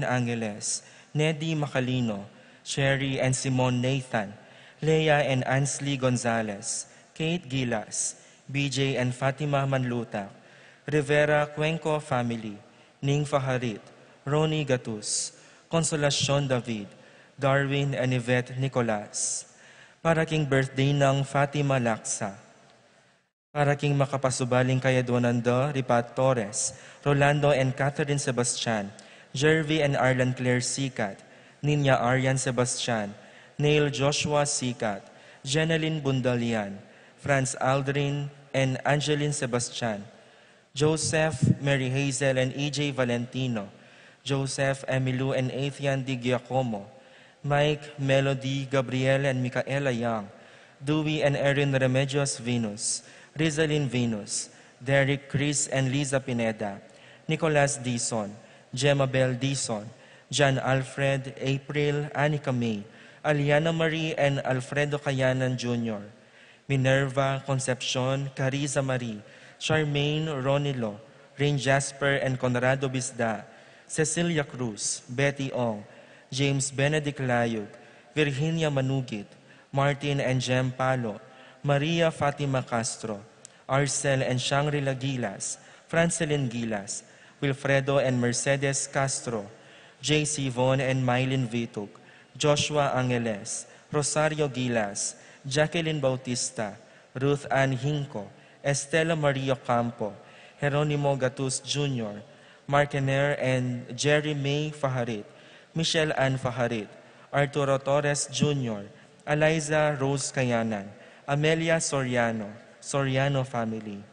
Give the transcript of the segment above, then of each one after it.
Angeles, Nedy Macalino, Sherry and Simone Nathan, Leah and Ansley Gonzalez, Kate Gilas, BJ and Fatima Manlutak, Rivera Cuenco family, Ning Faharit, Ronnie Gatus, Consolacion David, Darwin and Yvette Nicolas. Para king birthday ng Fatima Laksa. Para king makapasubaling kay Donando Ripat Torres, Rolando and Catherine Sebastian, Jervy and Arlan Claire Sikat, Ninya Aryan Sebastian, Neil Joshua Sikat, Jeneline Bundalian, Franz Aldrin and Angeline Sebastian, Joseph, Mary Hazel and EJ Valentino, Joseph, Emilu and Athian Di Giacomo, Mike, Melody, Gabriel and Micaela Young, Dewey and Erin Remedios Venus, Rizalyn Venus, Derek, Chris and Liza Pineda, Nicolas Dison, Gemma Bell Dison, John Alfred, April, Anika May, Aliana Marie and Alfredo Cayanan Jr., Minerva, Concepcion, Cariza Marie, Charmaine, Ronilo, Rain Jasper and Conrado Bisda, Cecilia Cruz, Betty Ong, James Benedict Layug, Virginia Manugit, Martin and Jem Palo, Maria Fatima Castro, Arcel and Shangri-La Gilas, Francelyn Gilas, Wilfredo and Mercedes Castro, J.C. Von and Mylene Vitug, Joshua Angeles, Rosario Gilas, Jacqueline Bautista, Ruth Ann Hinco, Estela Maria Campo, Jeronimo Gatus Jr., Markener and Jerry May Faharit, Michelle Ann Faharit, Arturo Torres Jr., Eliza Rose Cayanan, Amelia Soriano, Soriano family.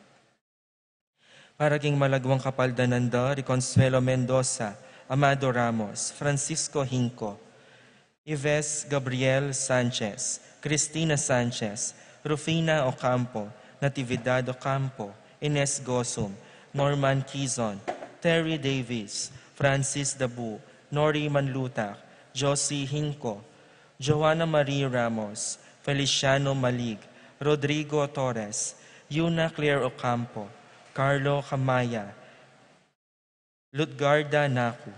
Para king malagwang kapaldananda, Reconsuelo Mendoza, Amado Ramos, Francisco Hinco, Ives Gabriel Sanchez, Cristina Sanchez, Rufina Ocampo, Natividad Ocampo, Ines Gosum, Norman Quizon, Terry Davis, Francis Dabu, Nori Manlutak, Josie Hinco, Joanna Marie Ramos, Feliciano Malig, Rodrigo Torres, Yuna Claire Ocampo, Carlo Camaya, Lutgarda Naku.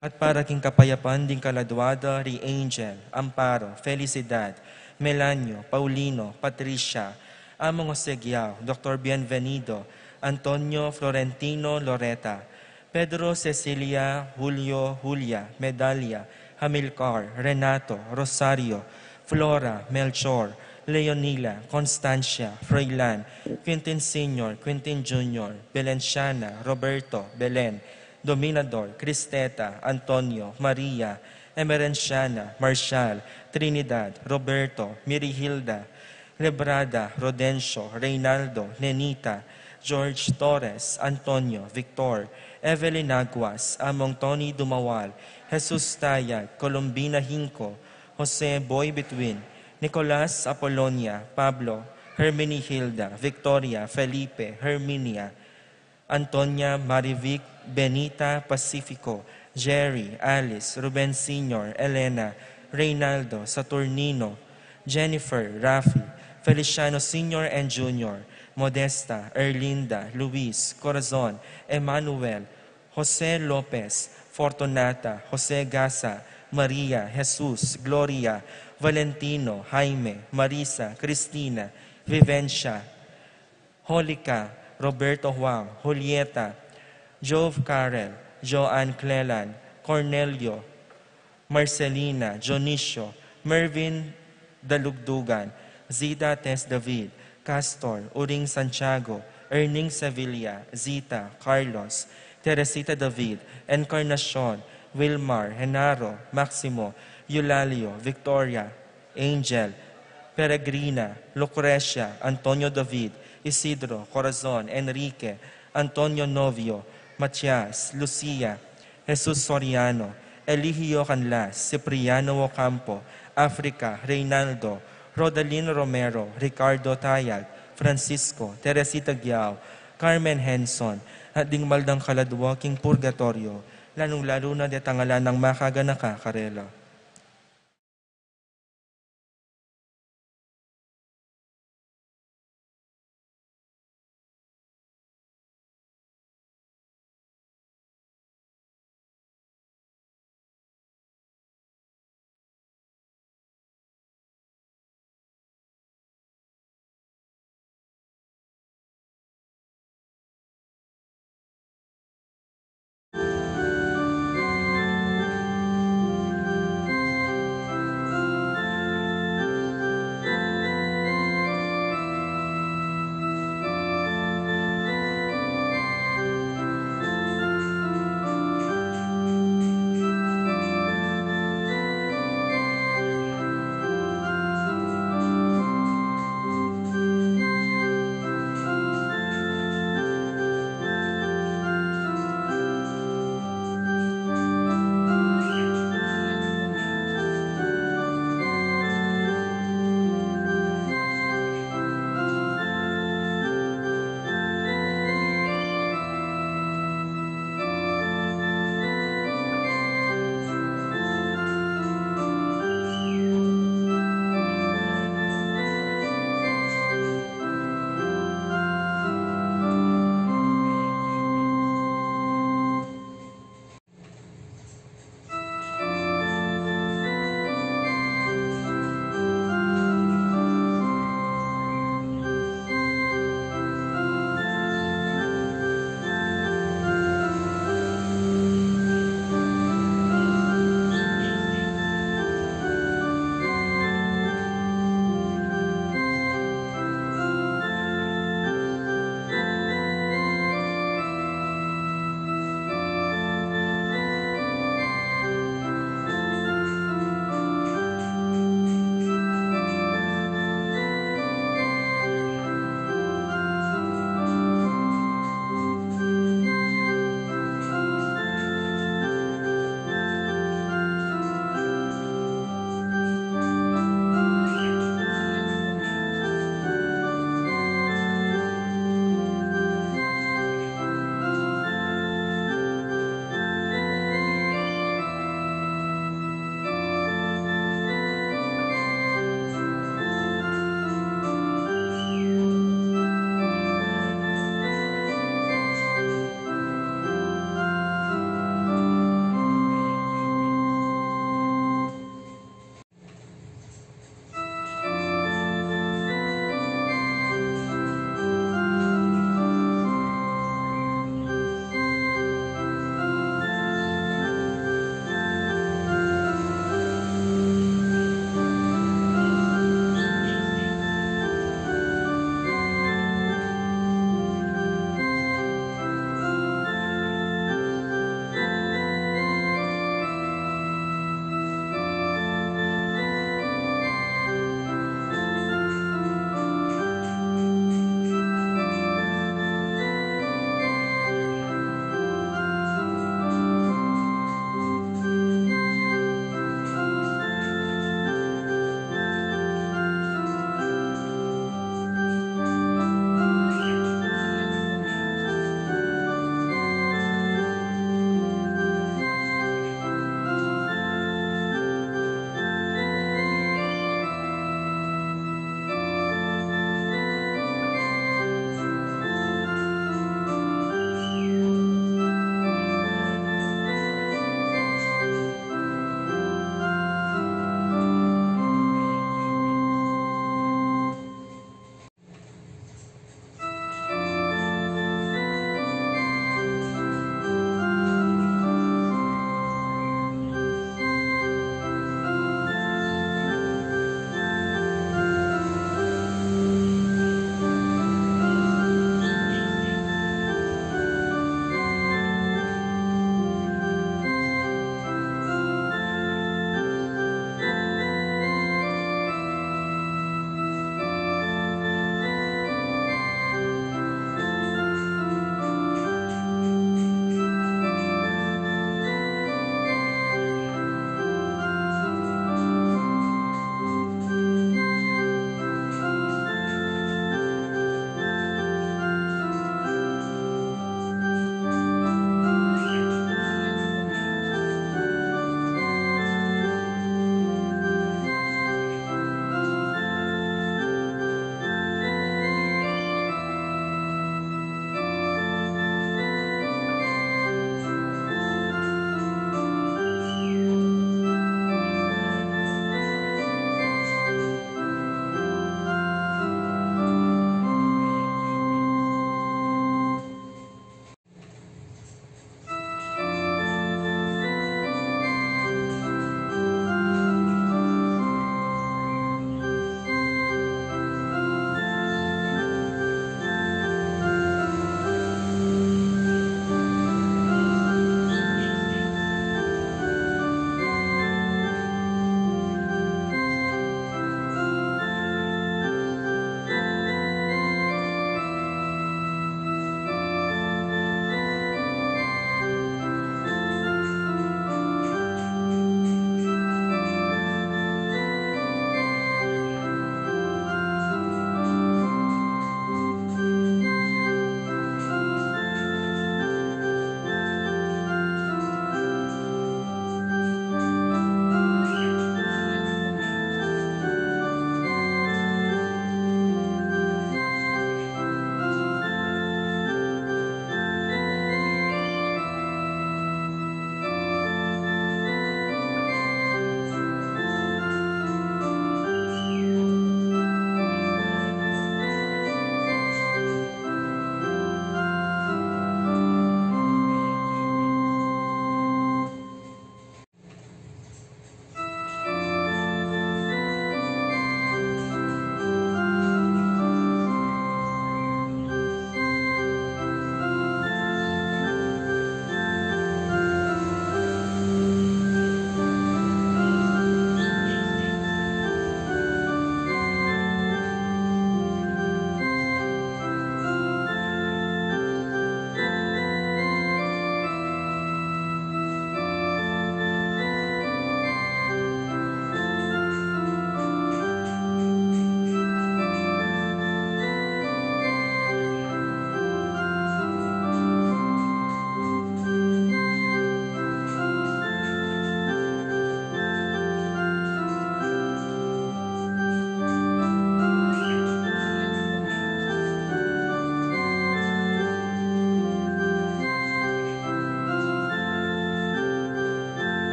At para king kapayapan ding kaladwada, Ri Angel, Amparo, Felicidad, Melanio, Paulino, Patricia, Among Osegiao, Dr. Bienvenido, Antonio Florentino Loreta, Pedro Cecilia, Julio, Julia, Medalia, Hamilcar, Renato, Rosario, Flora, Melchor, Leonila, Constancia, Froilan, Quintin Sr., Quintin Jr., Belenciana, Roberto, Belen, Dominador, Cristeta, Antonio, Maria, Emerenciana, Marshal, Trinidad, Roberto, Mirihilda, Lebrada, Rodencio, Reynaldo, Nenita, George Torres, Antonio, Victor, Evelyn Aguas, Among Tony Dumawal, Jesus Tayag, Colombina Hinco, Jose Boy Betwin, Nicolas Apolonia, Pablo, Hermini Hilda, Victoria, Felipe, Herminia, Antonia, Marivic, Benita, Pacifico, Jerry, Alice, Ruben Sr., Elena, Reynaldo, Saturnino, Jennifer, Rafi, Feliciano Sr. and Jr., Modesta, Erlinda, Luis, Corazon, Emmanuel, Jose Lopez, Fortunata, Jose Gasa, Maria, Jesus, Gloria, Valentino, Jaime, Marisa, Cristina, Vivencia, Holica, Roberto Juan, Julieta, Jove Carel, Joanne Clelan, Cornelio, Marcelina, Jonicio, Mervin Dalugdugan, Zita Tess David, Castor, Uring Santiago, Erning Sevilla, Zita, Carlos, Teresita David, Encarnacion, Wilmar, Henaro, Maximo, Eulalio, Victoria, Angel, Peregrina, Lucrecia, Antonio David, Isidro, Corazon, Enrique, Antonio Novio, Matias, Lucia, Jesus Soriano, Eligio Canlas, Cipriano Ocampo, Africa, Reynaldo, Rodalyn Romero, Ricardo Tayag, Francisco, Teresita Giao, Carmen Henson, at dingmaldang kaladwaking purgatorio, lalong-lalo na detangalan ng makaganaka karela.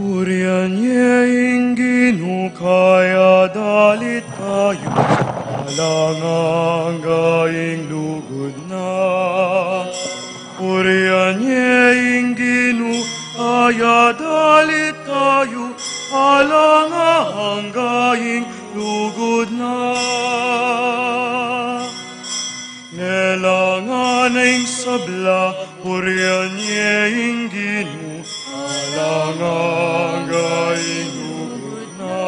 Urianye inginu kaya dalit tayo, alangang gaing lugod na. Urianye inginu kaya dalit tayo, alangang gaing lugod na. Nelangan ang sabla, urianye inginu, alangang gaing lugod na.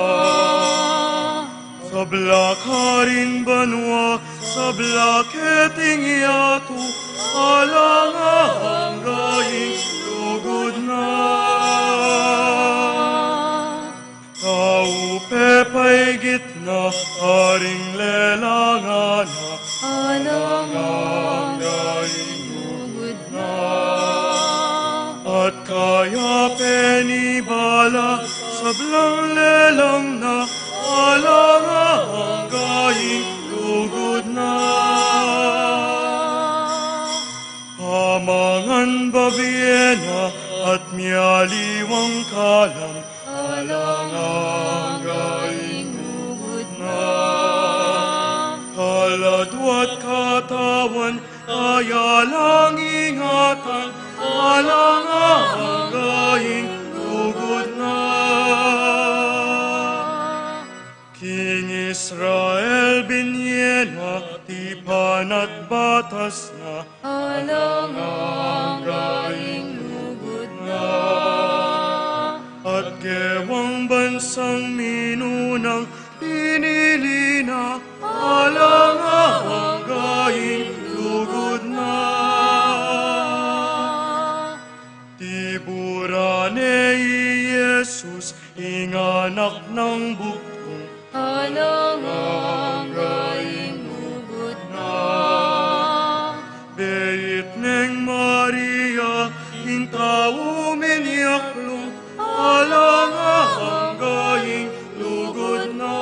Sabla ka rin banwa, sabla keting yato, alangang gaing lugod na. Tao pepay gitna, aring lelangana, alangang gaing lugod na. At kaya penibala, sablang lelang na, alangang gaing lugod na. Hamangan babiena at miyaliwang kalam, alangang gaing lugod na. Kaladwat katawan, kaya lang ingatan, alangang gaing lugod na. King Israel binyena, tipan at batas na, alangang gaing lugod na. At gewang bansang minunang pinili na, alangang gaing lugod na. Tiburane Jesus, inganak ng bugtong, alangang gaing lugod na. Beit neng Maria, intao minyaklong, alangang gaing lugod na.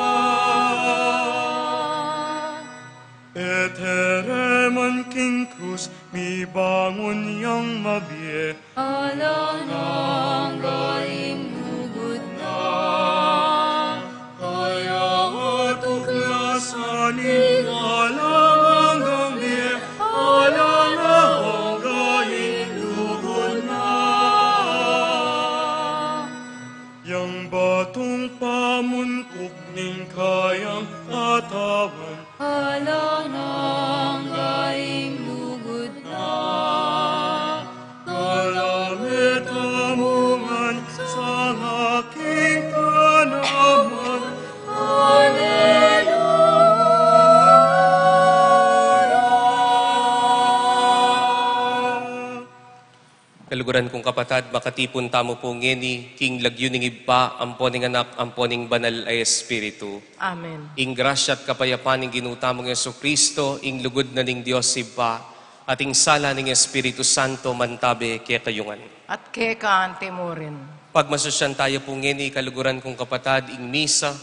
Etereman king krus, mi bangon yang mabie, alangang gaing lugod na. Kaya atuklasanin, alangang gambie, alangang gaing lugod na. Yang batong pamuntok ning kayang atawan, alangang gaing lugod na. Kalamit amungan sa aking tanaman, Alleluia. Kaluguran kong kapatad, makatipon tamo po ngeni, king lagyuning iba, amponing anak, amponing banal ay Espiritu. Amen. Ing grasya at kapayapaan ng ginutamong Yesu Kristo, ing lugod na ning Diyos iba, at ing sala ning Espiritu Santo mantabe kaya kayungan. At keka timorin. Pagmasusyan tayo po ngeni, kaluguran kong kapatad, ing misa,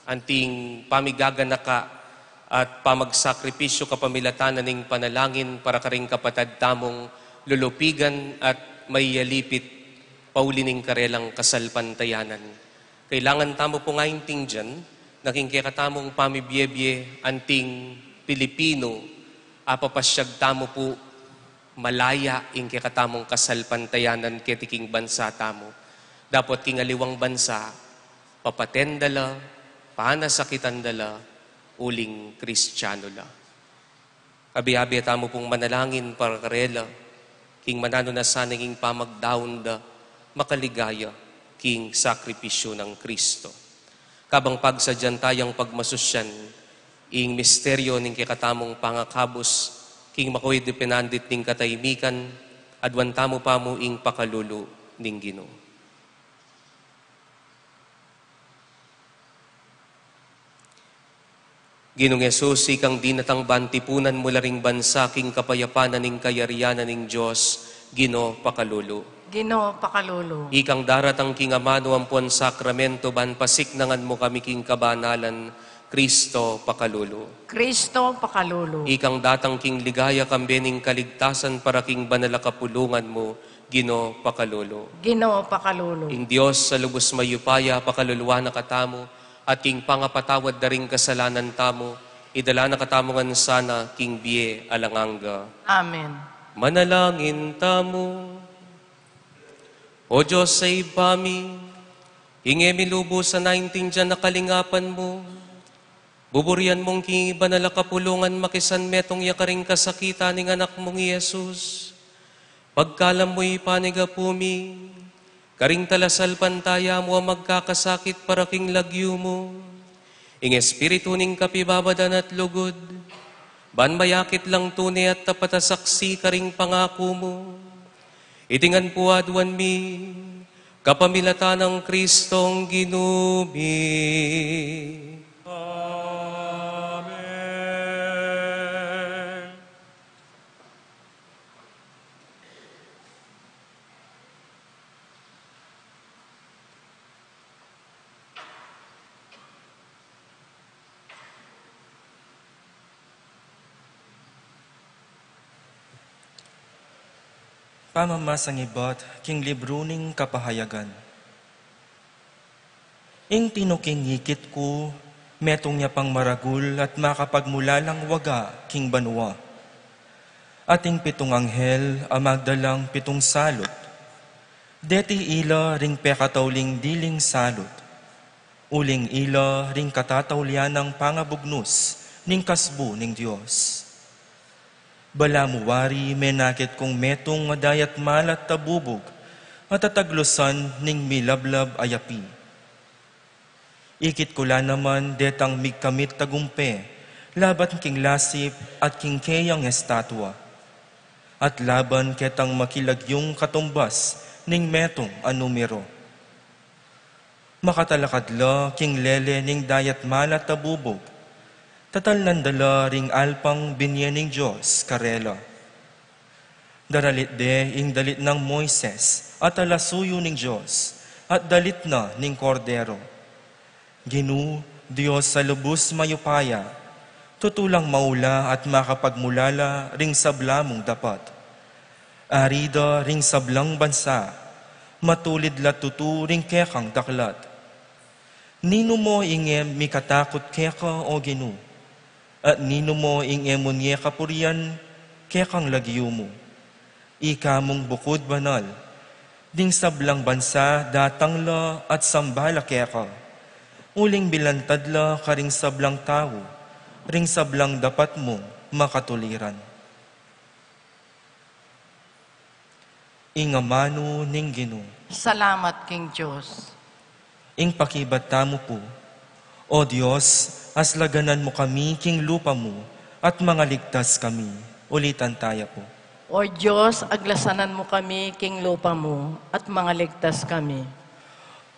anting pamigaganaka, at pamagsakripisyo kapamilatanan ning panalangin para karing kapatad tamong lulupigan at mayalipit paulining karelang kasalpantayanan. Kailangan tamo po ngayon ting dyan, naging kakatamong pamibyebye anting Pilipino, apapasyag tamo po malaya ing kakatamong kasalpantayanan ketiking bansa tamo. Dapat kingaliwang bansa, papatendala, panasakitandala, uling Kristiyano la. Kabi-abi tamo pong manalangin para karela, king manano na sanaging pamagdaon da, makaligaya, king sakripisyo ng Kristo. Kabang pagsadyan tayang pagmasusyan, ing misteryo ning kikatamong pangakabos, king makoy depenandit ning kataymikan, adwan tamo pa mo ing pakalulu ning Ginoo. Ginong Yesus, ikang dinatang bantipunan mula ring bansa, king kapayapanan ning kayarianan ning Diyos, Ginoo pakalulu. Ginoo pakalulu. Ikang daratang king amano ampuan sakramento, ban pasiknangan mo kami king kabanalan, Kristo pakalulu. Kristo pakalulu. Ikang datang king ligaya kambening kaligtasan para king banala kapulungan mo, Ginoo pakalolo. Ginoo pakalolo. Ing Diyos sa lubos mayupaya, pakaluluwa na katamo, at king pangapatawad na ring kasalanan tamo, idala na katamongan sana, king biye alanganga. Amen. Manalangin tamo. O Diyos sa ibami, hingi milubo sa 19 dyan na kalingapan mo. Buburian mong king iba na lakapulungan makisan metong yakaring kasakita ning anak mong Yesus. Pagkalam mo'y panigapumi, karing talasal pantaya mo ang magkakasakit para king lagyo mo. Ing espiritu ning kapibabadan at lugod, ban mayakit lang tunay at tapatasaksi karing pangako mo. Itingan po adwan mi, kapamilatan ng Kristong ginumi. Amen. Pamamasang ibat, king libruning kapahayagan. Ing tinuking ngikit ko, metong niya pang maragul at makapagmulalang waga, king banwa. Ating pitong anghel, amagdalang pitong salot. Deti ila ring pekatauling diling salot. Uling ila ring katataulian ng pangabugnos, ning kasbo ning Diyos. Balamuwari menakit kong metong madayat malat tabubog at tataglosan ning milablab ayapi. Ikit ko la naman detang migkamit tagumpe, laban king lasip at king keyang estatwa. At laban ketang makilagyong katumbas ning metong anumero. Makatalakadla king lele ning dayat malat tabubog, tatal nandala ring alpang binyaning Diyos karela. Daralit de ing dalit ng Moises at alasuyo ning Diyos at dalit na ning kordero. Ginu, Diyos sa lubos mayupaya, tutulang maula at makapagmulala ring sablamong dapat. Arida ring sablang bansa, matulid latutu ring kekang daklat. Nino mo ingem mikatakot keka o Ginu, at nino mo ing emonye kapurian, kekang lagyo mo. Ika mong bukod banal, ding sablang bansa datangla at sambala keka. Uling bilantadla karing sablang tao, ring sablang dapat mong makatuliran. Ingamano ning Ginu, Salamat, King Diyos. ing pakibata mo po, O Diyos, aslaganan mo kami, king lupa mo, at mga ligtas kami. Ulitan tayo po. O Diyos, aglasanan mo kami, King lupa mo, at mga ligtas kami.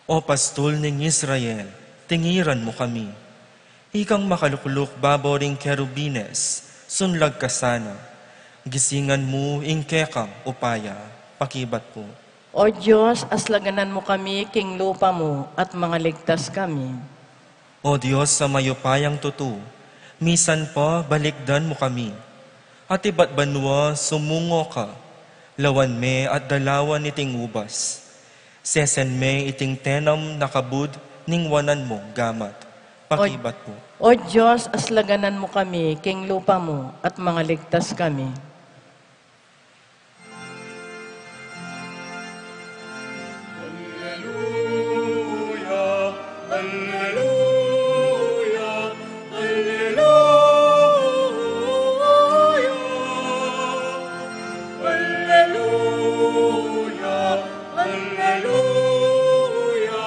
O pastol ng Israel, tingiran mo kami. Ikang makalukluk babaw ring kerubines, sunlag ka sana. Gisingan mo ing kekang upaya, pakibat po. O Diyos, aslaganan mo kami, King lupa mo, at mga ligtas kami. O Diyos sa mayupayang tutu, misan pa balikdan mo kami. At iba't banwa sumungo ka, lawan me at dalawan iting ubas. Sesen me iting tenam nakabud ning wanan mo gamat. Pakibat po. O Diyos, aslaganan mo kami, King lupa mo, at mga ligtas kami. Alleluia, alleluia, alleluia, alleluia, alleluia,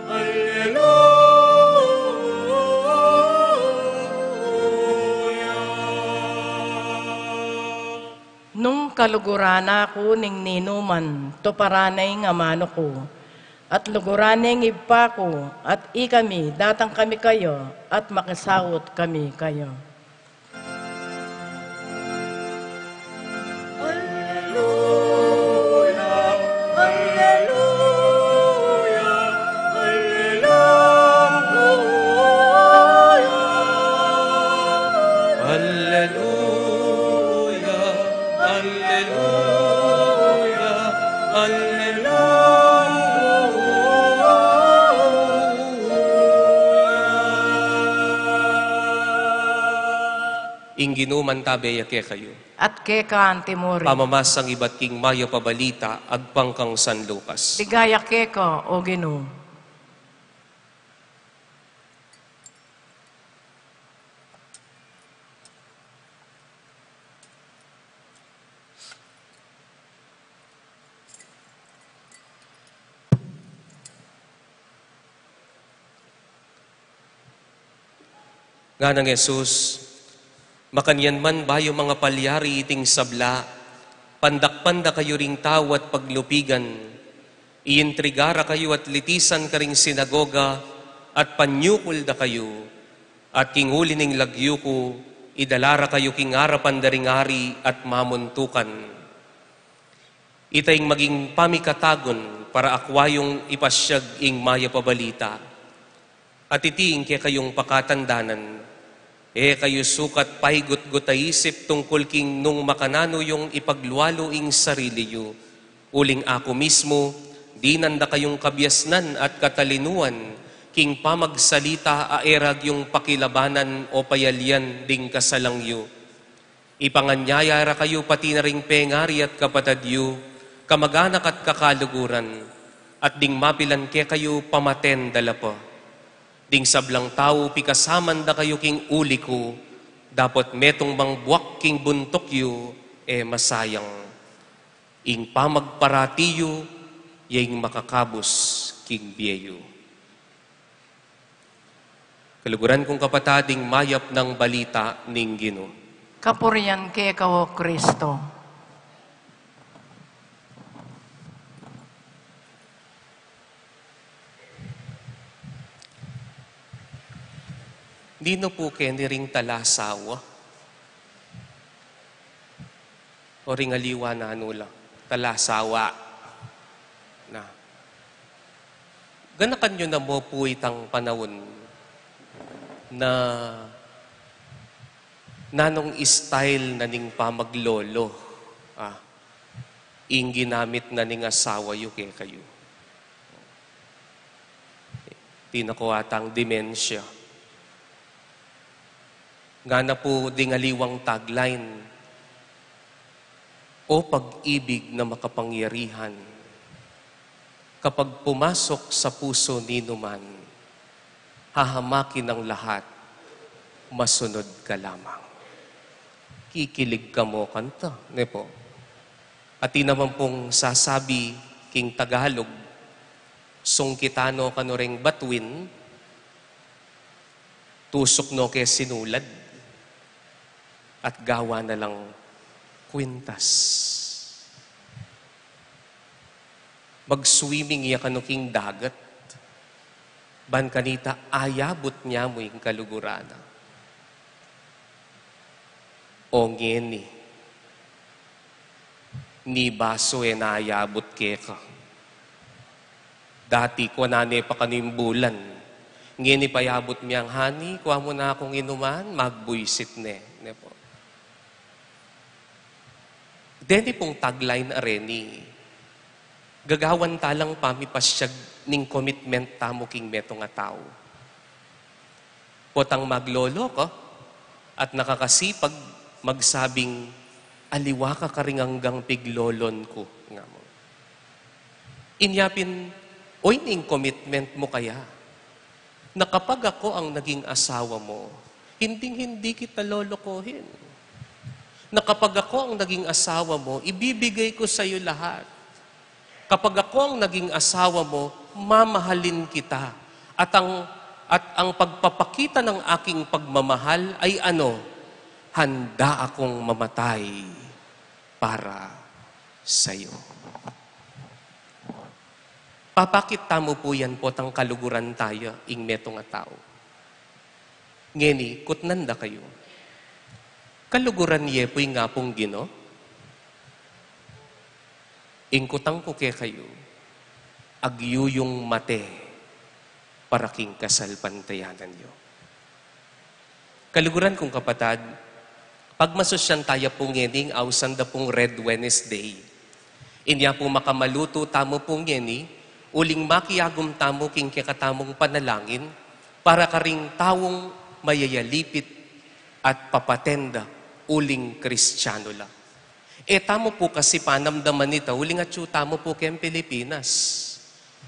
alleluia. Nung kalugurana ko ning ninuman, to paranay nga mano ko, at luguranay ng ipa ko, at ikami, datang kami kayo, at makisawot kami kayo. Alleluia, alleluia, alleluia. Alleluia, alleluia, Ingginuman tabeya ke kayo. At keka antimori. Pamamasang iba't king mayo pabalita, agpangkang San Lucas. Ligaya keka, O Ginoo. Nga ng Jesus, makanyan man bayo mga palyari iting sabla, pandakpanda kayo ring tao at paglupigan, iintrigara kayo at litisan ka ring sinagoga, at panyukul da kayo, at kinguli ning lagyo ko, idalara kayo king arapan da ring ari at mamuntukan. Itayng maging pamikatagon para akwayong ipasyag ing maya pabalita, at itiing kaya kayong pakatandanan, kayo sukat paigot-gutaisip tungkol king nung makanano yung ipagluwalo ing sarili yu. Uling ako mismo, di nanda kayong kabyasnan at katalinuan, king pamagsalita aerag yung pakilabanan o payalyan ding kasalang yu. Ipanganyayara kayo pati na ring pengari at kapatad yu, kamaganak at kakaluguran, at ding mapilan ke kayo pamaten dala pa. Ding sablang tao, pikasaman da kayo king uli ko, dapat metong mangbuak king buntok yu, masayang. Ing pamagparatiyo, yung makakabos king biyeyo. Kaluguran kong kapatading mayap ng balita ning Ginoo. Kapurian keka, O Kristo. Dino po keni ring talasawa. O ring aliwa na ano lang. Talasawa. Na. Ganakan nyo na mo po itang panahon na nanong style na ning pamaglolo. Ing ginamit na ning asawa yu kaya kayo. Tinakuatang demensya. Nga na po dingaliwang tagline, o pag-ibig na makapangyarihan, kapag pumasok sa puso nino man, hahamakin ang lahat, masunod ka lamang. Kikilig ka mo kanta, ne po. At di naman pong sasabi king Tagalog, sungkitano kano ring batuin, tusok no ke sinulad, at gawa na lang kwintas. Mag-swimming iya kanuking dagat. Ban kanita, ayabot niya mo yung kalugurana. O ngeni, ni baso naayabot keka. Dati ko nane pa kanimbulan. Ngeni payabot miyang hani, kuha mo na akong inuman, magbuisit ne po. Deni pong tagline areni, gagawan talang pamipasyag ning commitment tamo king meto nga tao. Potang maglolo ko at nakakasipag magsabing, aliwa ka karing hanggang piglolon ko. Nga mo. Inyapin, oy ning commitment mo kaya, na kapag ako ang naging asawa mo, hindi kita lolokohin. Na kapag ako ang naging asawa mo, ibibigay ko sa iyo lahat. Kapag ako ang naging asawa mo, mamahalin kita. At ang pagpapakita ng aking pagmamahal ay ano? Handa akong mamatay para sa iyo. Papakita mo po yan po tang kaluguran tayo, ing meto nga tao. Ngeni, kutnanda kayo. Kaluguran niya po'y nga pong Ginoo. Ingkutang ko kaya kayo, agyuyong mate para king kasal pantayanan niyo. Kaluguran kong kapatad, pagmasosyan tayo pong yening awsan da pong Red Wednesday. Inya po makamaluto tamo pong yeni, uling makiyagom tamo king kakatamong panalangin, para karing tawong mayayalipit at papatenda uling Kristiyano la. Tamo po kasi panamdaman nito, uling at tamo po kayong Pilipinas.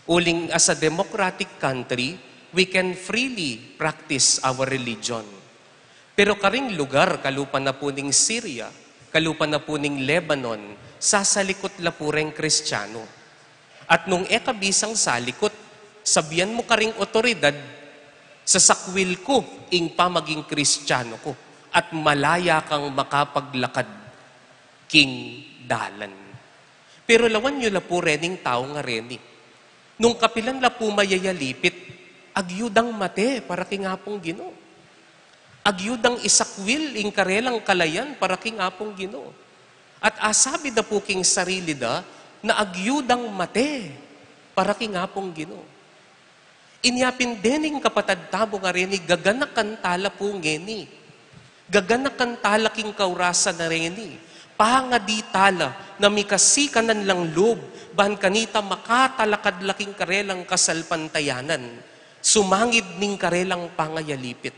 Uling as a democratic country, we can freely practice our religion. Pero karing lugar, kalupan na po ning Syria, kalupan na po ning Lebanon, sasalikot la po rin Kristiyano. At nung ekabisang salikot, sabihan mo karing otoridad, sa sakwil ko, ing pamaging Kristiyano ko, at malaya kang makapaglakad, king dalan. Pero lawan nyo la po rening tao nga reni. Nung kapilan la po mayayalipit, agyudang mate para kingapong Ginoo. Agyudang isakwil ing karelang kalayan para kingapong Ginoo. At asabi da po king sarili da na agyudang mate para kingapong Ginoo. Inyapin dening kapatad tamo nga rin, gaganakan tala po ngeni. Gaganakan tala king kaurasa na rin. Panga di tala na mikasikanan lang loob, bahan kanita makatalakad laking karelang kasalpantayanan. Sumangid ning karelang pangayalipit.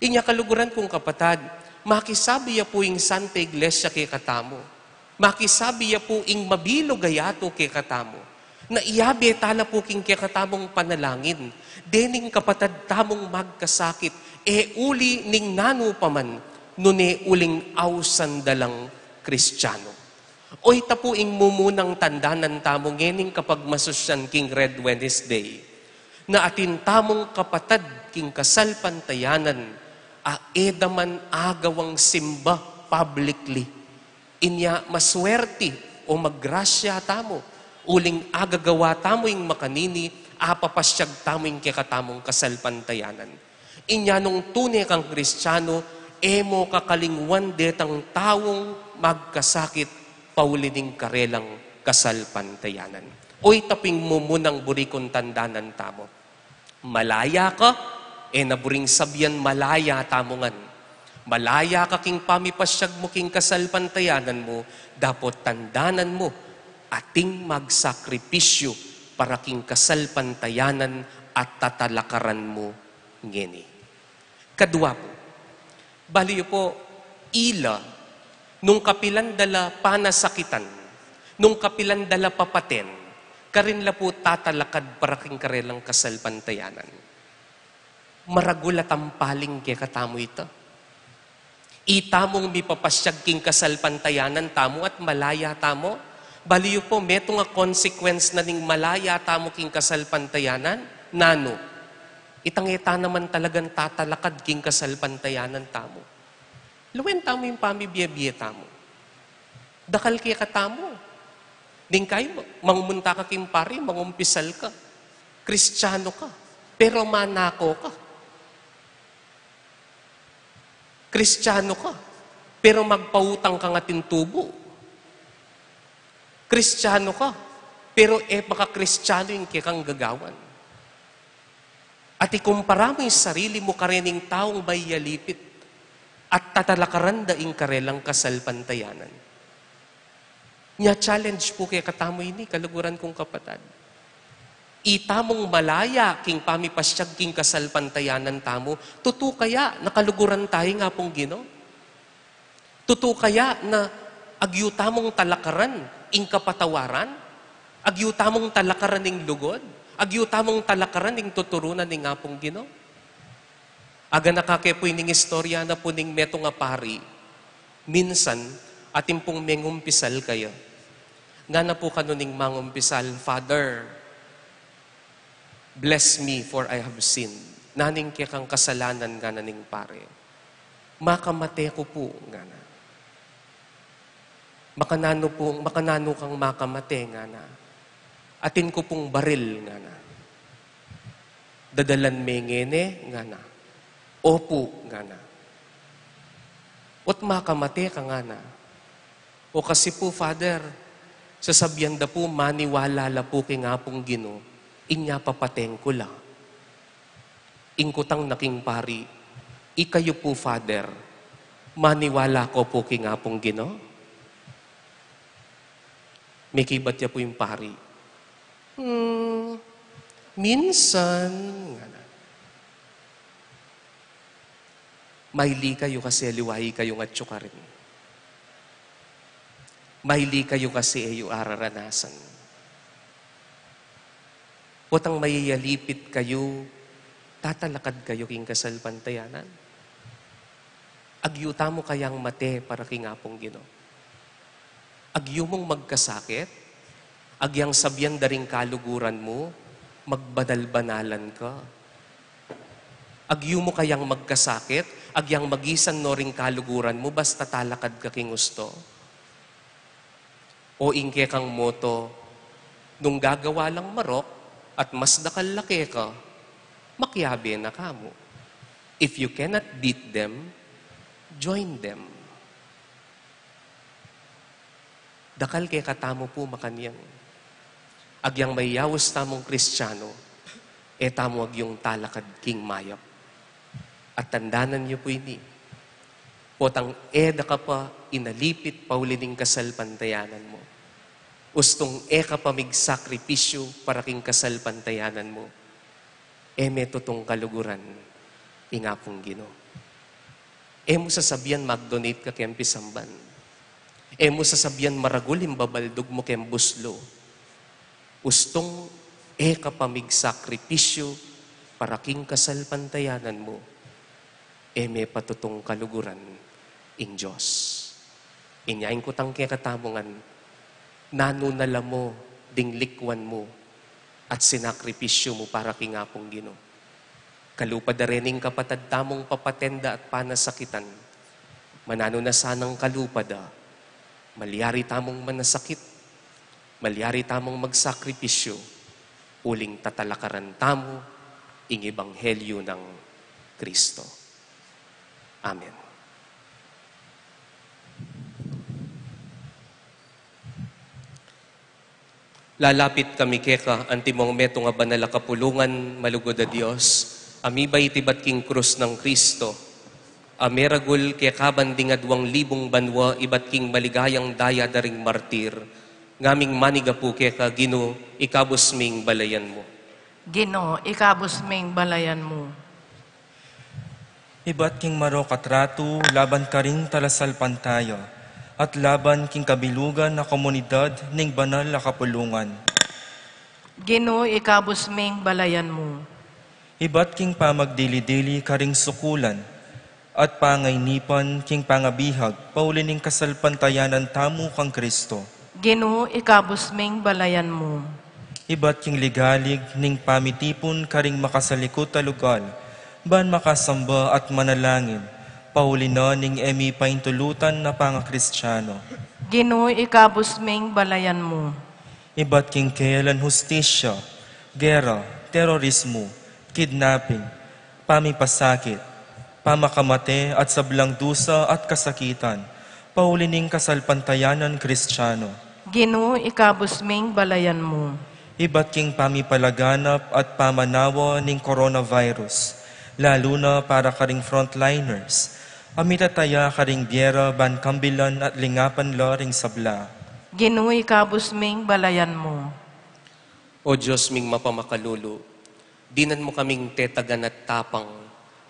Inya kaluguran kong kapatad, makisabi ya po ing Santa Iglesia kay katamo. Makisabi ya po ing mabilo gayato kay katamo. Na iyabe tala po king kay katamong panalangin. Dening kapatad tamong magkasakit, uli ning nano paman, nune uling awsan dalang Kristiyano. Oy tapo ing mumunang tandanan tamong ngening kapag masusyan king Red Wednesday, na atin tamong kapatad king kasalpantayanan, edaman agawang simba publicly. Inya maswerti o maggrasya tamo, uling agagawa tamo ing makanini, apapasyag tamo ing kikatamong kasalpantayanan. Inya nung tunay kang Kristiyano, emo kakalingwan detang tawong magkasakit, paulining karelang kasalpantayanan. Oy taping mumunang burikon tandanan tamo. Malaya ka, naburing sabyan malaya tamongan. Malaya ka king pamipasyag mo king kasalpantayanan mo, dapot tandanan mo, ating magsakripisyo para king kasalpantayanan at tatalakaran mo ngeni. Kadwa po, baliyo po, ila, nung kapilan dala panasakitan, nung kapilan dala papaten, karin la po tatalakad para king karelang kasalpantayanan. Maragula tampaling kay katamo ito. Itamong mipapasyag king kasalpantayanan tamo at malaya tamo. Baliyo po, meto nga consequence na ning malaya tamo king kasalpantayanan, nano? Itangeta naman talagang tatalakad king kasalpantayanan tamo. Luwen tamo yung pamibiyabiyya tamo. Dakal kaya katamo. Ding kayo, mangumunta ka king pari, mangumpisal ka. Kristiyano ka, pero manako ka. Kristiyano ka, pero magpautang ka nga tintubo. Kristiyano ka, pero baka Kristiyano yung kikang gagawan. At ikumpara mo yung sarili mo karening taong bayalipit at tatalakaran daing karelang kasalpantayanan. Nya challenge po kay katamo ini, kaluguran kong kapatad. Itamong malaya king pamipasyag king kasalpantayanan tamo, tutu kaya nakaluguran tayo nga pong Ginoo? Tutu kaya na agyutamong talakaran ing kapatawaran? Agyutamong talakaran ing lugod? Agyutamong talakaran ing tuturunan ing nga pong Ginoo? Aga nakakepoy ning istorya na po ning meto nga pari. Minsan, ating pong mengumpisal kayo. Nga na po kanuning mangumpisal, Father, bless me for I have sinned. Naning kaya kang kasalanan nga naning pare. Makamate ko po nga na. Makanano kang makamate nga na. Atin ko pong baril nga na. Dadalan mengene nga na. Opo nga na. Ot makamate ka nga na. O kasi po, Father, sasabihan da po, maniwala la po kay nga pong Ginoo, inya papateng ko la. Ingkutang naking pari, ikayo po, Father, maniwala ko po kay nga pong Ginoo? May kibat niya po yung pari. Minsan, Mahili kayo kasi liwahi kayo nga tsukarin. Mahili kayo kasi ayo araranasan. Potang mayayalipit kayo, tatalakad kayo king kasalpantayanan. Agyuta mo kayang mate para king apong Ginoo. Agyo mong magkasakit, agyang sabyan daring kaluguran mo, magbanal-banalan ka. Agyo mo kayang magkasakit, agyang magisan no ring kaluguran mo, basta talakad ka king gusto. O ingke kang moto, nung gagawa lang marok, at mas nakalaki ka, makyabe na kamo. If you cannot beat them, join them. Dakal kay katamo po makanyang. Agyang may yawos tamong Kristiyano, tamo agyong talakad king mayap. At tandanan niyo po ini. Potang da ka pa inalipit paulining kasalpantayanan mo. Ustong ka pa migsakripisyo para king kasalpantayanan mo. May tutong kaluguran, ingapong Ginoo. Mo sasabihan mag-donate ka kem pisamban. Mo sasabihan maragulim babaldog mo kem buslo. Ustong ka pa migsakripisyo para king kasalpantayanan mo. May patutong kaluguran in Diyos. Inyain ko tang kaya katamongan, nanunala mo, dinglikwan mo, at sinakripisyo mo para kingapong Ginoo. Kalupad na rening kapatad tamong papatenda at panasakitan, manano na sanang kalupad malyari tamong manasakit, malyari tamong magsakripisyo, uling tatalakaran tamo, ing ebanghelyo ng Kristo. Amen. Lalapit kami keka, antimong meto nga banala kapulungan, malugod a Diyos, amibay tibat king krus ng Kristo, ameragul kaya kabanding a 2,000 banwa, ibat king maligayang daya daring martir, ngaming maniga po keka, Ginoo, ikabos ming balayan mo. Ginoo, ikabos ming balayan mo. Ibat king maro katratu, laban ka ring talasal pantayo, at laban king kabilugan na komunidad ning banal na kapulungan. Ginoo, ikabos ming balayan mo. Ibat king pamagdili-dili ka ring sukulan, at pangaynipan king pangabihag, paulining kasalpantayanan tamo kang Kristo. Ginoo, ikabos ming balayan mo. Ibat king ligalig ning pamitipon ka ring makasalikot a lugal, ban makasamba at manalangin, pauli na ning emi paintulutan na pangakristyano. Ginoo, ikabos ming balayan mo. Ibat king kailan hustisya, gera, terorismo, kidnapping, pamipasakit, pamakamate at sablang dusa at kasakitan, pauli ning kasalpantayanan kristyano. Ginoo, ikabos ming balayan mo. Ibat king pamipalaganap at pamanawa ning coronavirus, lalo na para karing frontliners, amitataya karing biera, bankambilan at lingapan la ring sabla. Ginoo, ikabos ming balayan mo. O Diyos ming mapamakalulu, dinan mo kaming tetagan at tapang,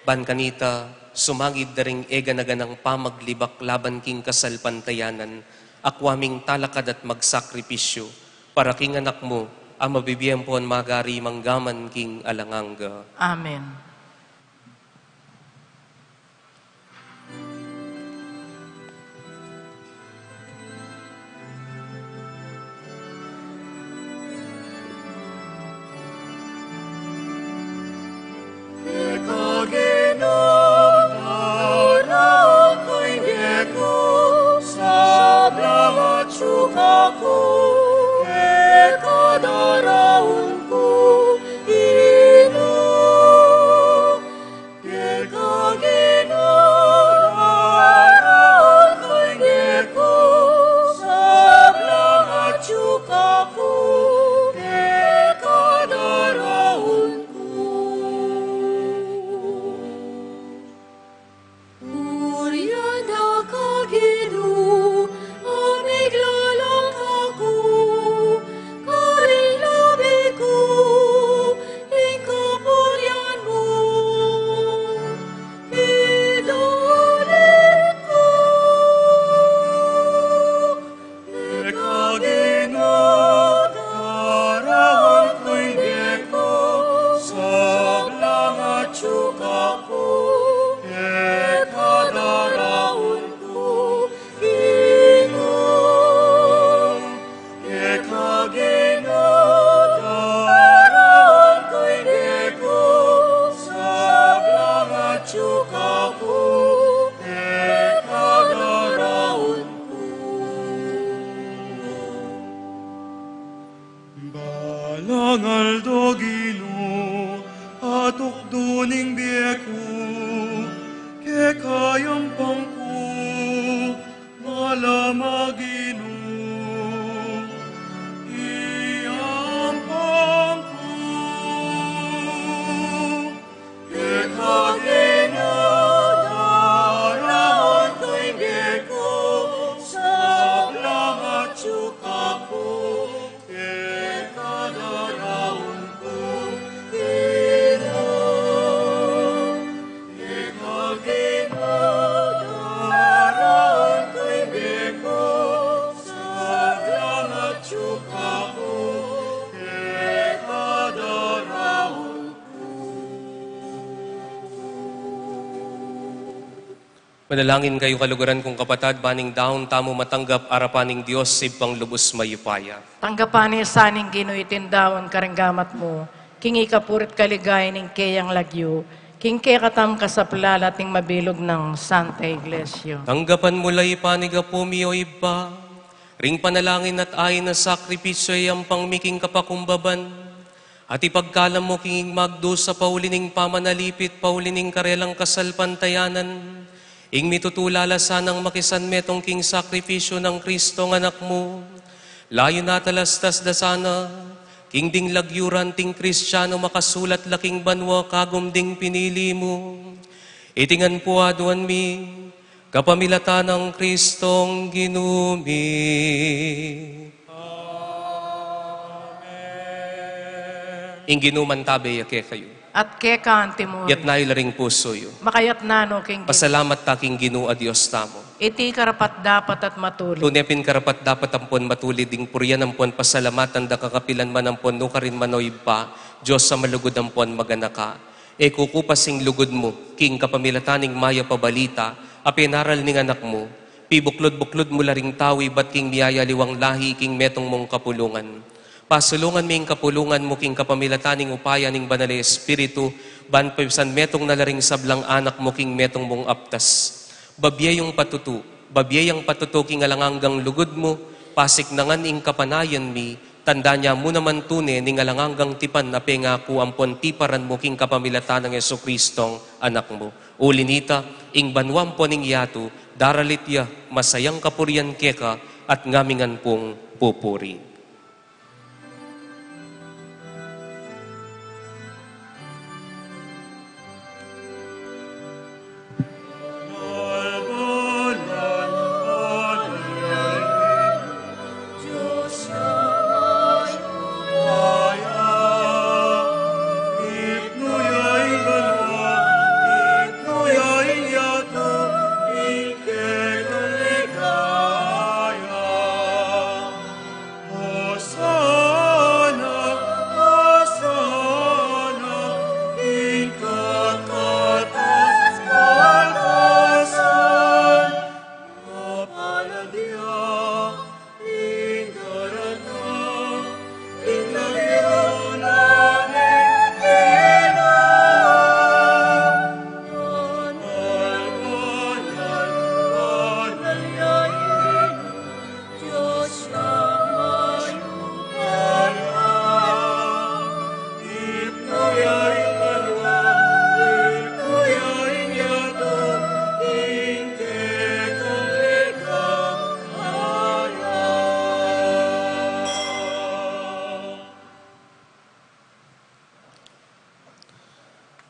ban kanita, sumagid daring eganaganang pamaglibak laban king kasalpantayanan, akwaming talakad at magsakripisyo, para king anak mo, ang mabibiyempon magari manggaman king alanganga. Amen. Eka daraunku inu chukaku, kadaraon ko. Balangal dogino, atok duning bieku, ke kayang pangku, malamagino. Iyang pangku, ke kagino, daraon ko'y bieku, sablang at chukaku, ke kadaraon ko, ino. Ke kagino, daraon ko'y bieku, sablang at chukaku, ke kadaraon ko. Manalangin kayo kaluguran kong kapatad, baning daon tamo matanggap arapaning Diyos, sibang lubos mayupaya. Tanggapani saning ginuitindawan karenggamat mo, kingi kapurit kaligay ning kayang lagyo, king kaya katam kasaplalat ning mabilog ng Santa Iglesia. Tanggapan mo lay paniga po miyo iba, ring panalangin at ayin na sakripisyo ay ang pangmiking kapakumbaban, at ipagkalam mo kinging magdo sa paulining pamanalipit, paulining karelang kasalpantayanan, ing mitutulala sanang makisan metong king sakripisyo ng Kristo ng anak mo, layo na talastas da sana, king ding lagyuran ting Kristiyano makasulat laking banwa kagum ding pinili mo. Itingan po aduan mi, kapamilatan ng Kristong ginumi. Ing ginuman tabi yake kayo. At kaya kanti mo, Yat na ilaring puso yo. makayat nano king Pasalamat taking ginua Diyos tamo. iti karapat dapat at matuloy. Tunepin karapat dapat ampon matulid ding puryan ampon pasalamatan da kakapilan man ampon no karin manoy pa. Diyos sa malugod ampon maganaka. E kukupasing lugod mo, king kapamilataning maya pabalita, apinaral ning anak mo. Pibuklod-buklod mo laring tawi, bat king miyaya liwang lahi, king metong mong kapulungan. Pasulungan ming kapulungan mo, king kapamilataning upaya ning banal Espiritu, banpaysan metong nalaring sablang anak mo, king metong mong aptas. Babyayong patutu, king alanganggang lugod mo, pasik nangan ing kapanayan mi, tanda niya mo naman tune, ning alanganggang tipan na pengaku ampon tiparan mo, king kapamilatan ng Yesu Kristong anak mo. Ulinita, ing banwam po ning yatu, daralitya, masayang kapurian keka, at ngamingan pong pupuri.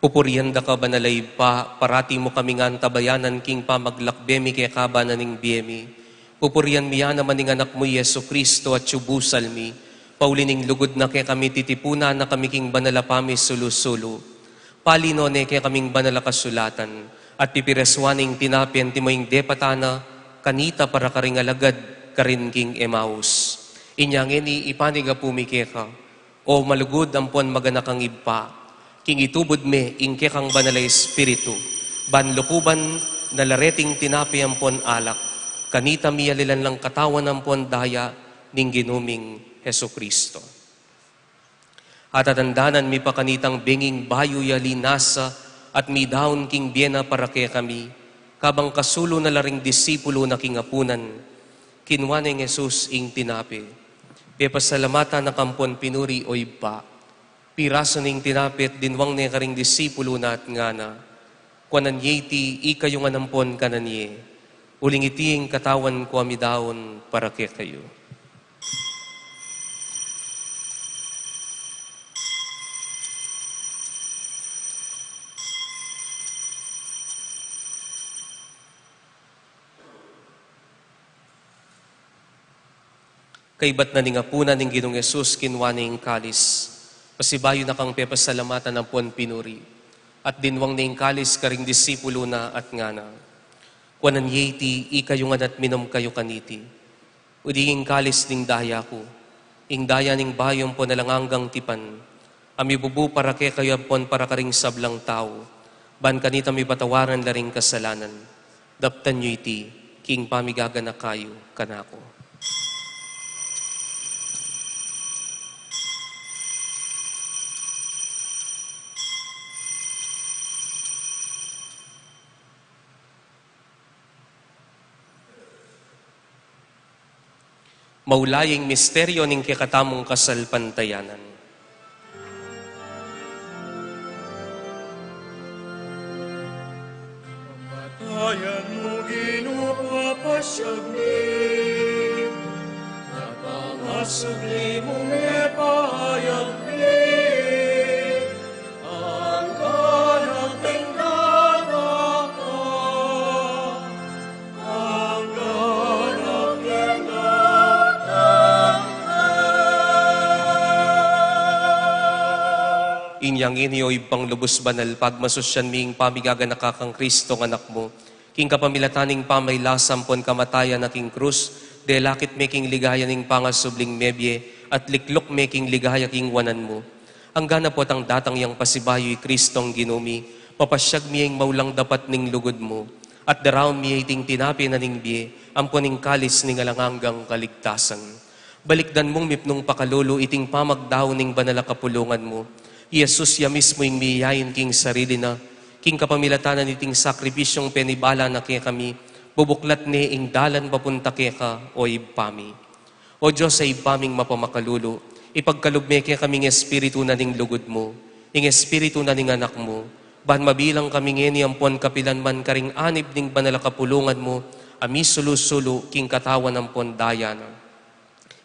Pupurian da ka banalay pa, parati mo kami nga tabayanan king pamaglakbemi kaya kabanan ning biyemi. Pupurian miya naman ning anak mo Yesu Kristo at subusal mi, paulining lugod na kaya kami titipuna na kami king banalapami sulu-sulu. Palinone kaya kaming banala kasulatan, at pipireswaning tinapyan timoing depatana, kanita para karing alagad karin king Emmaus. Inyangin ipaniga pumikeka, o malugod ampon maganakang ibpa, king itubod me, ingke kang banalay Espiritu, banlukuban na lareting tinapi ampon alak, kanita miyalilan lang katawan ampon daya, ning ginuming Heso Kristo. At atandanan mi pa kanitang binging bayo yali nasa, at midahon king biena para kaya kami, kabang kasulo na laring disipulo na kingapunan, kinwa ng Jesus ing tinapi. Pepasalamatan na kampon pinuri o iba, piraso ning tinapit dinwang ni karing disipulo na at ngana, kwanan yeti ikayong anampon kananye, uling itiing katawan ko amidahon para kaya kayo. Kay ba't na ningapunan ng Ginong Yesus kinwa ning kalis, pasibayo na kang pepasalamatan ng puan pinuri, at dinwang ning kalis karing disipulo na at ngana. Kwanan yeti, ikayong at minom kayo kaniti. Udinging kalis ning daya ko, ing daya ning bayong po nalanganggang tipan, amibubu para kay kayo pon para karing sablang tao, ban kanita mi patawaran laring kasalanan. Daptan nyo iti, king pamigaga na kayo kanako. Maulaying misteryo ning kikatamong kasal pantayanan. Patayan mo ginupapasyag ni, napangasugli mo mepahayag ni, ang ganang tingnan ka, ang ganang tingnan. Inyang inyo'y panglubos banal, pagmasosyan ming pamigaga nakakang Kristo ng anak mo, king kapamilataning pamaylasampon kamatayan na king krus, de lakit making ligaya ning pangasubling mebye, at liklok making ligaya king wanan mo. Ang gana po't ang datang yang pasibayo'y Kristong ginumi, papasyag miyeng maulang dapat ning lugod mo, at daraon miyay ting tinapi na ning biye, amponing kalis ning alanganggang kaligtasan. Balikdan mong mipnong pakalolo, iting pamagdaw ning banala kapulungan mo, Jesus ya mismo yung miyayin king sarili na, king kapamilatanan iting sakripisyong penibala na kaya kami, bubuklat ni ing dalan papunta kaya ka o ibpami. O Diyos ay ibpaming mapamakalulo, ipagkalubme kaya kaming espiritu na ning lugod mo, ing espiritu na ning anak mo, ban mabilang kaming eniampon kapilan man karing anib ning banala kapulungan mo, ami sulu-sulu king katawan ng pondayana.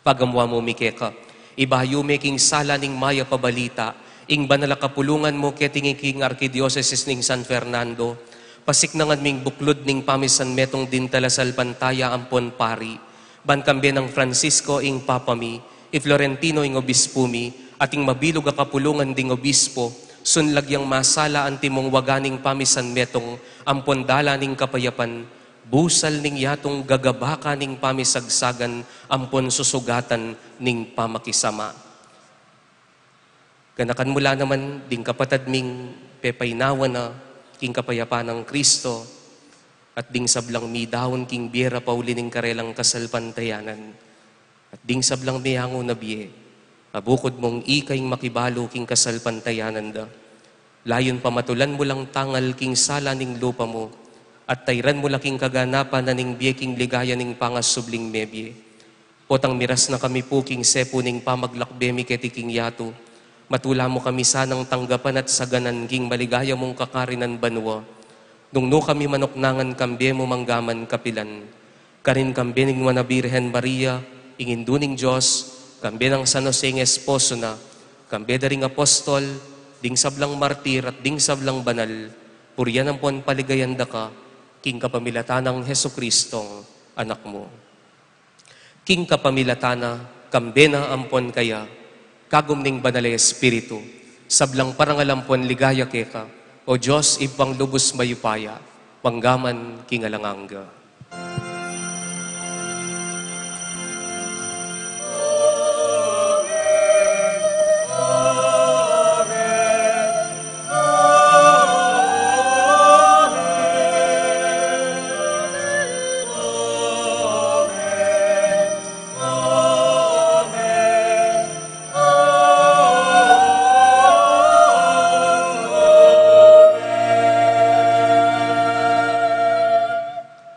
Pagamwa mo mikeka, ibahayo king sala ning maya pabalita, ing banala kapulungan mo keting king Arkidiocese ning San Fernando, pasiknangan ming buklod ning pamisan metong din talasal pantaya ampon pari, ban kambe ng Francisco ing papami, i Florentino ing obispumi, ating mabilog a kapulungan ding obispo, sunlagyang masala antimong waganing pamisan metong ampon dala ning kapayapan, busal ning yatong gagabaka ning pamisagsagan, ampon susugatan ning pamakisama. Kanakan mula naman ding kapatad ming pepaynawan na king kapayapa ng Kristo at ding sablang mi dahon king biera pauli ning karelang kasal pantayanan at ding sablang miyango na biye abukod mong ikayng makibalo king kasal pantayanan da layon pamatulan mo lang tangal king sala ning lupa mo at tayran mo laking kaganapan na ning biye king ligaya ning pangasubling mebye potang miras na kami po king sepo ning pamaglakbemi keti king yato. Matula mo kami sanang tanggapan at saganan king maligaya mong kakarinan banwa. Nung no kami manoknangan kambye mo manggaman kapilan. Karin kambye ning Birhen Maria, inginduning Diyos, kambye ng San Jose ng esposo na, kambye daring apostol, ding sablang martir at ding sablang banal, puryan ang pon paligayanda ka, king kapamilatan ng Heso Kristong anak mo. King kapamilatana, kambye na ampon kaya, kagum ning banal espiritu, sablang parangalampon ligaya keka, o Diyos ipang lubos mayupaya, panggaman kingalanganga.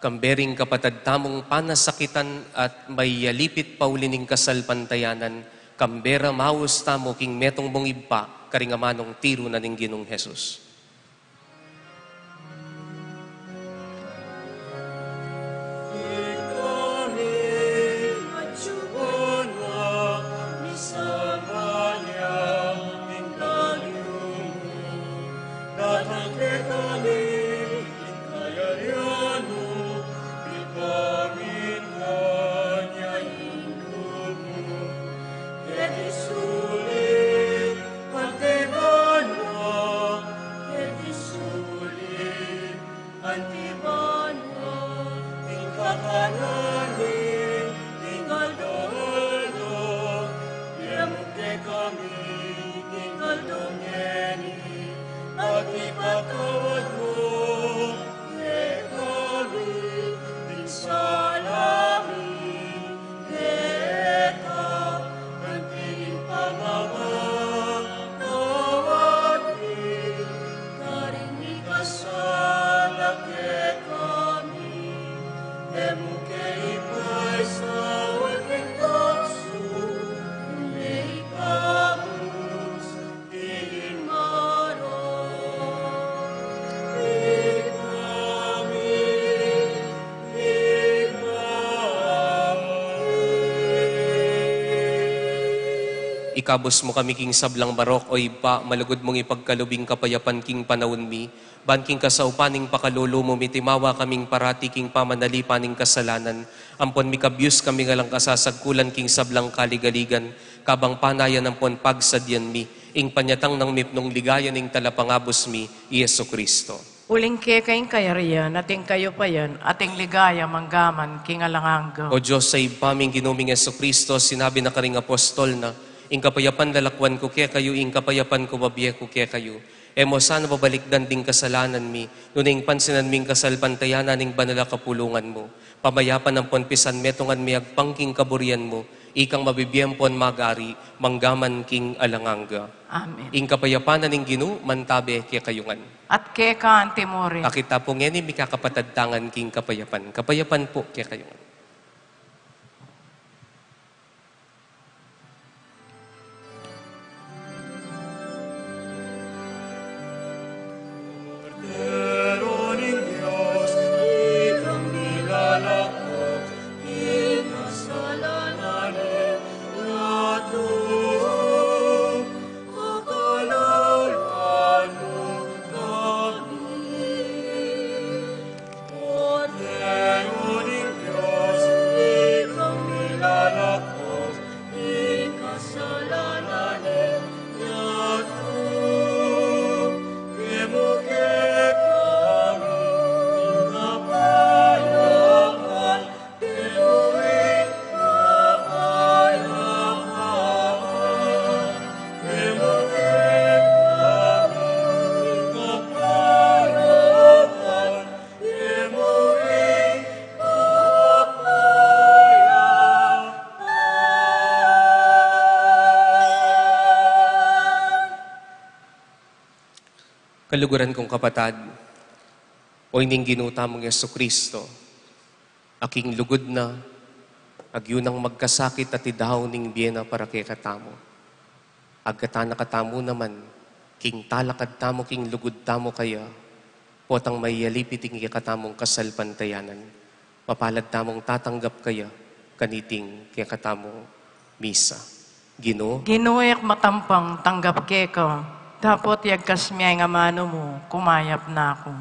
kambering kapatad tamong panasakitan at may yalipit paulining kasalpantayanan, kambera maus tamo king metong mong ibpa, karingamanong tiro na ning Ginong Jesus. Ikabos mo kami king sablang barok o iba, malugod mong ipagkalubing kapayapan king panahon mi, ban king kasaupaning pakalolo mo, mitimawa kaming parati king pamanalipaning kasalanan, ampon mikabyus kami nga lang kasasagkulan king sablang kaligaligan, kabang panayan ampon pagsadyan mi, ing panyatang ng mipnong ligayan ing talapangabos mi, Yeso Kristo. Uling kayong kayariyan, ating kayo pa yan, ating ligaya manggaman, kingalanganggo. O Diyos, sa ipaming ginuming Yeso Kristo, sinabi na karing apostol na, ing kapayapan lalakwan ko kaya kayo, ing kapayapan ko babiya ko kaya kayo. Emo sana babalikdan ding kasalanan mi, nuning pansinan ming kasalpantayanan ning banala kapulungan mo. Pamayapan ng ponpisan metongan mi agpangking kaburian mo, ikang mabibiyempon magari, manggaman king alanganga. Amen. Ing kapayapanan ning Ginu, mantabe kaya kayungan. At kaya ka antimori. Akita po ngeni mi kakapatadtangan king kapayapan. Kapayapan po kaya kayungan. Kaluguran kong kapatad, o ining ginuta mong Yeso Kristo, aking lugod na, agyunang magkasakit at idaw ning biyena para kay katamo. Agkatana katamo naman, king talakad tamo, king lugod tamo kaya, potang may yalipiting katamong kasalpantayanan, mapalad tamong tatanggap kaya, kaniting kaya katamong misa. Ginoo, Ginuyak matampang tanggap keko. Dapat yagkas miyay nga mano mo, kumayap na ako.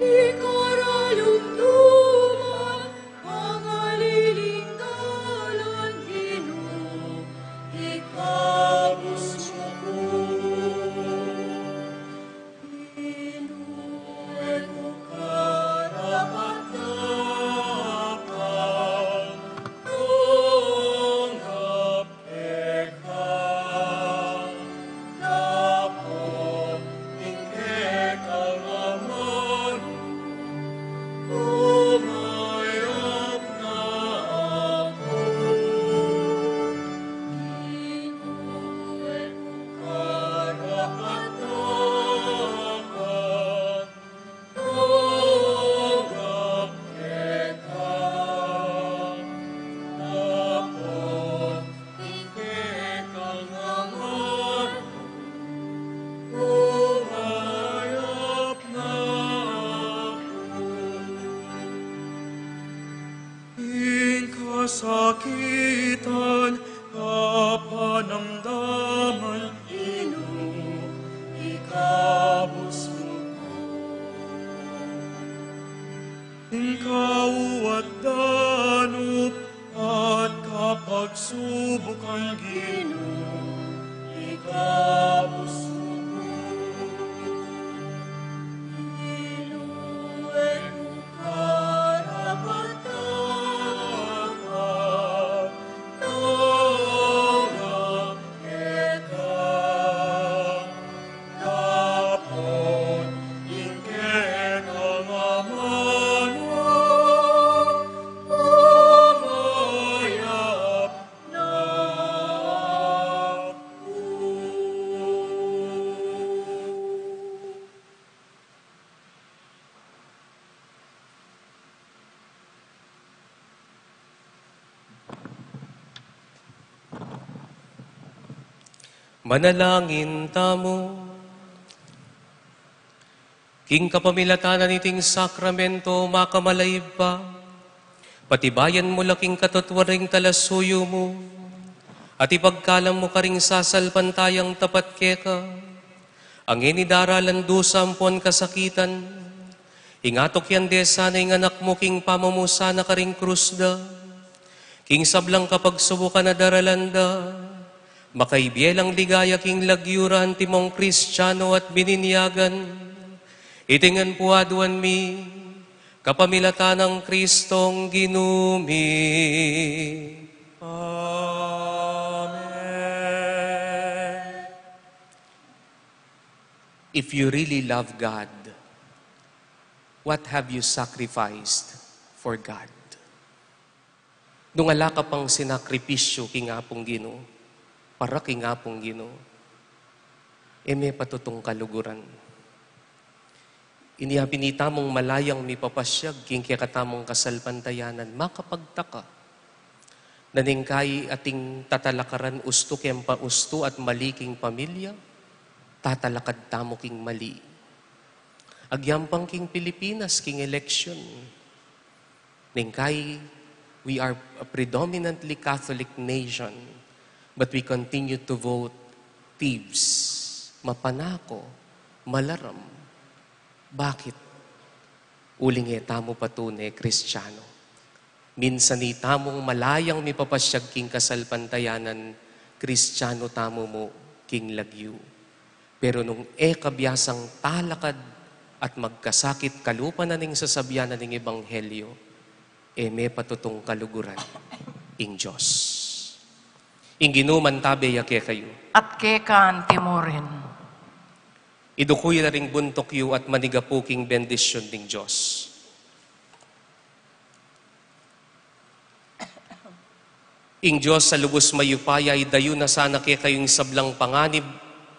ikaralumduman, pangalilinggalan, Ginoo, ikabus mo ko. Inuwi ko karapat-dapat, tunggap eka, napot ika naman, umayap na ako. Inuwi ko karapat-dapat, tunggap eka, napot ika naman, umayap na ako. Kasakitan, kapanamdaman, Ginoo, ikabus mo ko. Ikaw at danup at kapagsubukan, Ginoo, ikabus mo ko. Inuwi ko karapat-dapat, tunggap eka, napot ika naman, umayap na ako. Manalangin tamo. King kapamilatanan iting sakramento makamalayb pa. Patibayan mo laking katutwaring talasuyo mo. At ipagkalam mo karing sasalpantayang tapat keka. Ang inidaralan dusampon kasakitan. Ingatok yan sana ing anak mo king pamamusa na karing krusda. King sablang kapag subukan na daralanda. Makaibyelang ligaya king lagyuran timong Kristiyano at bininyagan. Itingan puaduan mi, kapamilatan ng Kristong ginumi. Amen. If you really love God, what have you sacrificed for God? Nung ala ka pang sinakripisyo king apong Ginoo, para king apong Ginoo, may patutong kaluguran. Inihapinita mong malayang mipapasyag king katamong kasalpantayanan, makapagtaka. Naningkay ating tatalakaran usto kempa usto at maliking pamilya, tatalakad tamo king mali. Agyampang king Pilipinas, king election. Ningkay, we are a predominantly Catholic nation, but we continue to vote thieves, mapanako, malaram. Bakit? Uling tamo patune, Kristiyano. Minsan tamong malayang mipapasyag king kasalpantayanan, Kristiyano tamo mo king lagyu. Pero nung kabiyasang talakad at magkasakit kalupa na ning sasabyanan ning Ebanghelyo, may patutong kaluguran ing Diyos. Ing ginuman tabe yake kayo. At kekan timorin. Idukuy na ring buntok yu at manigapuking bendisyon ning Diyos. Ing Diyos sa lubos mayupaya, idayo na sana kaya kayong sablang panganib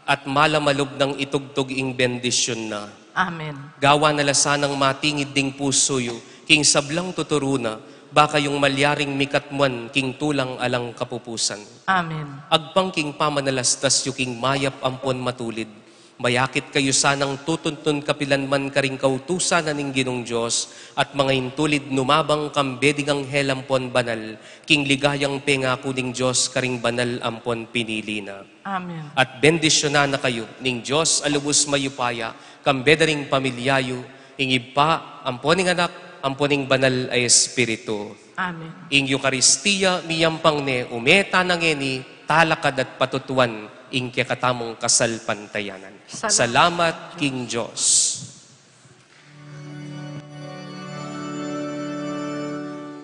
at malamalub ng itugtog ing bendisyon na. Amen. Gawa nala sanang matingid ding puso yu, king sablang tuturuna, baka yung malyaring mikatmuan, king tulang alang kapupusan. Amen. Agpang king pamanalastas yu king mayap ampon matulid. Mayakit kayo sanang tutuntun kapilanman karing kautusan na ning Ginong Diyos at mga intulid numabang kambeding anghel ampon banal, king ligayang pengako ning Diyos karing banal ampon pinili na. Amen. At bendisyonan na kayo ning Diyos alubos mayupaya, kambedering pamilyayo, Ingib pa, amponing anak, amponing banal ay espiritu. Amen. Ing Eucharistia, miyampang ne, umeta nangeni, talakad at patutuan, ing katamong kasal pantayanan. Salamat King Diyos.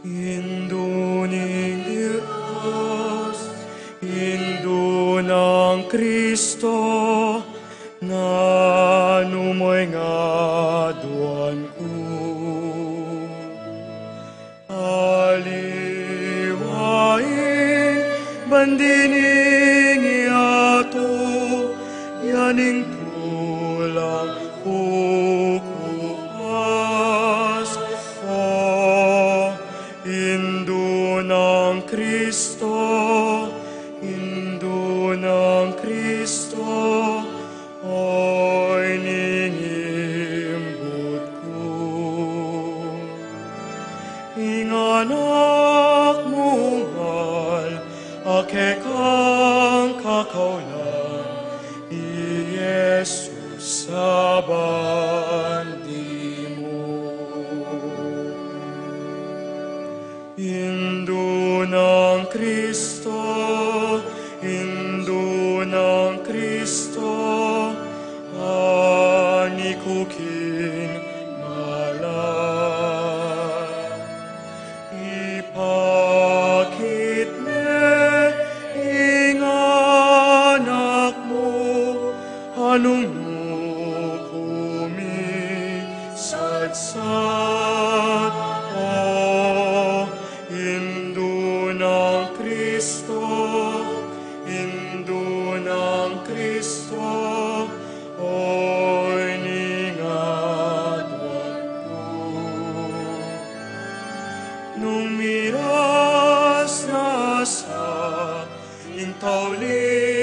Indo ning Diyos, Indo ng Kristo, na numoy nga duan ko. Aliwain, bandining iato, yaning tulang kukupas. O, Indo ng Kristo, Indo ng Kristo, oy ningimbot ko. Inganak mo ngal, ake kang kakaulan, ni Jesus sa bandi mo. Indo ng Kristo, Indo ng Kristo, ani kuking malay. Ipakit me, inganak mo, anong nukumi, sadsad. O, Indo ng Kristo, Indo ng Kristo, oy ningadwan ko. Nung miras na sa intawli